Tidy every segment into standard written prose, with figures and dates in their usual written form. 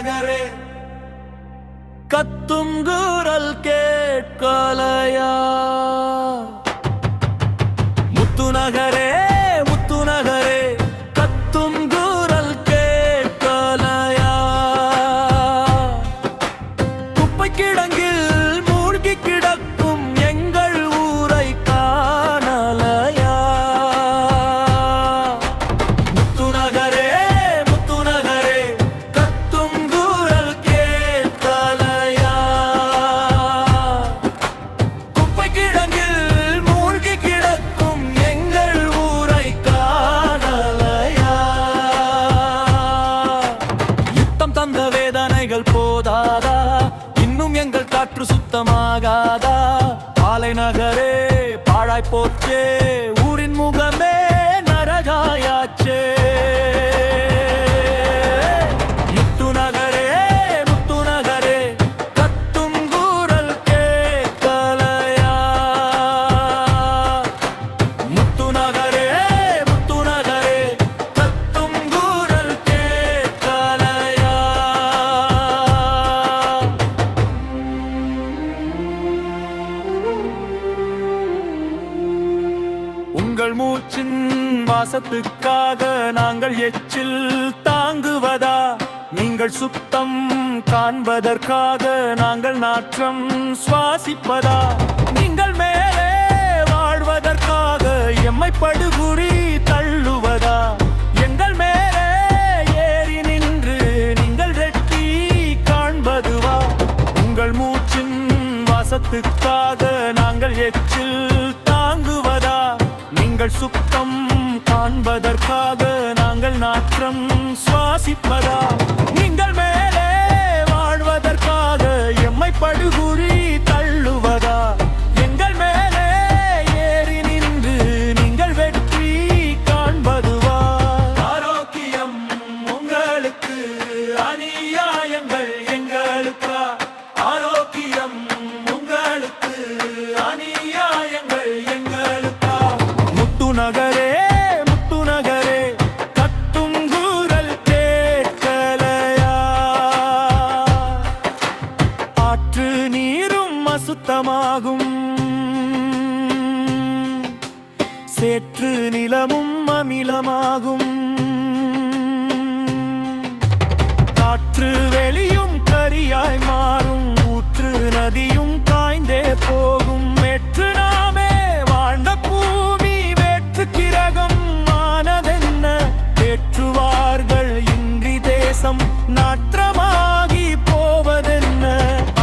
நகரே கத்தும் குரல் கேட்கலையா முத்து நகரே முத்து நகரே கத்தும் குரல் கேட்கலையா குப்பை கிடங்கில் மூழ்கி கிடக்கும் எங்கள் ஊரை காணலையா முத்து நகரே முத்து நகரே கத்தும் குரல் கேட்கலையா குப்பை கிடங்கில் மூழ்கி கிடக்கும் எங்கள் ஊரை காணலையா யுத்தம் தந்த வேதனைகள் போதாதா இன்னும் எங்கள் காற்று சுத்தமாகாதா பாலை நகரே பாழாய் போச்சே ஊரின் முகமே நரகாயாச்சே முத்து நகரே முத்து நகரே கத்தும் குரல் கேட்கலையா முத்து நகரே முத்து நகரே கத்தும் குரல் கேட்கலையா உங்கள் மூச்சின் வாசத்துக்காக நாங்கள் எச்சில் தாங்குவதா நீங்கள் சுத்தம் காண்பதற்காக நாங்கள் நாற்றம் சுவாசிப்பதா நீங்கள் மேலே வாழ்வதற்காக எம்மை படுகுறி தள்ளுவதா எங்கள் மேலே ஏறி நின்று நீங்கள் வெட்டி காண்பதுவா உங்கள் மூச்சின் வாசத்துக்காக நாங்கள் எச்சில் தாங்குவதா நீங்கள் சுத்தம் காண்பதற்காக நாங்கள் நாற்றம் சுவாசிப்பதா நீங்கள் மேலே வாழ்வதற்காக எம்மை படுகுறி தள்ளுவதா எங்கள் மேலே ஏறி நின்று நீங்கள் வெற்றி காண்பதுவா ஆரோக்கியம் உங்களுக்கு அநியாயங்கள் எங்களுக்கா ஆரோக்கியம் உங்களுக்கு அநியாயங்கள் எங்களுக்கா முத்து நகரே முத்து நகரே கத்தும் குரல் கேட்கலையா ஆற்று நீரும் அசுத்தமாகும் சேற்று நிலமும் அமிலமாகும் காற்று வெளியும் கரியாய் மாறும் ஊற்று நதியும் காய்ந்தே போகும் மேற்று நாமே வாழ்ந்த பூமி வேற்று கிரகம் ஆனதென்ன ஏற்றுவார்கள் இன்றி தேசம் நாற்றமாகி போவதென்ன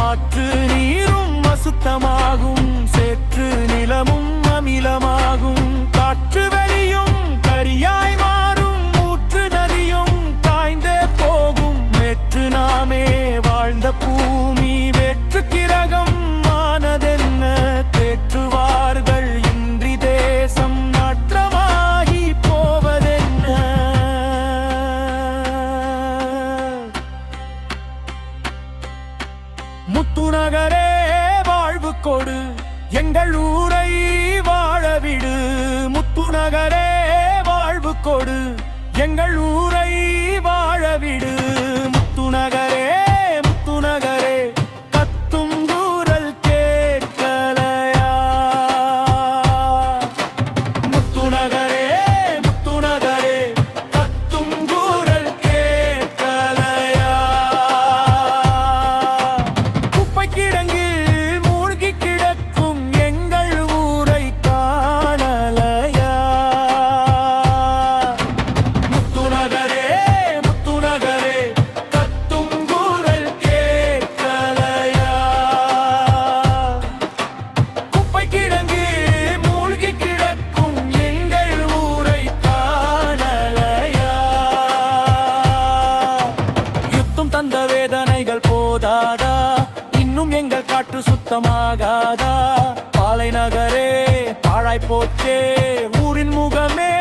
ஆற்று நீரும் அசுத்தமாகும் சேற்று நிலமும் அமிலமாகும் காற்று வெளியும் கரியாய் மாறும் ஊற்று நதியும் காய்ந்தே போகும் மேற்று நாமே வாழ்ந்த பூமி வேற்று கிரகம் ஆனதென்ன தேற்றுவார்கள் இன்றி தேசம் நாற்றமாகி போவதென்ன முத்து நகரே வாழ்வு கொடு எங்கள் ஊரை வாழவிடு முத்து நகரே வாழ்வு கொடு எங்கள் ஊரை வாழவிடு முத்து நகரே முத்து நகரே கத்தும் குரல் கேட்கலையா முத்து நகரே முத்து நகரே கத்தும் குரல் கேட்கலையா குப்பை கிடங்கில் மூழ்கி கிடக்கும் எங்கள் ஊரை காணலையா முத்து நகரே முத்து நகரே கத்தும் குரல் கேட்கலையா குப்பை கிடங்கில் மூழ்கி கிடக்கும் எங்கள் ஊரை காணலையா யுத்தம் தந்த வேதனைகள் போதாதா இன்னும் எங்கள் காற்று சுத்தமாகாதா பாலை நகரே பாழாய் போச்சே ஊரின் முகமே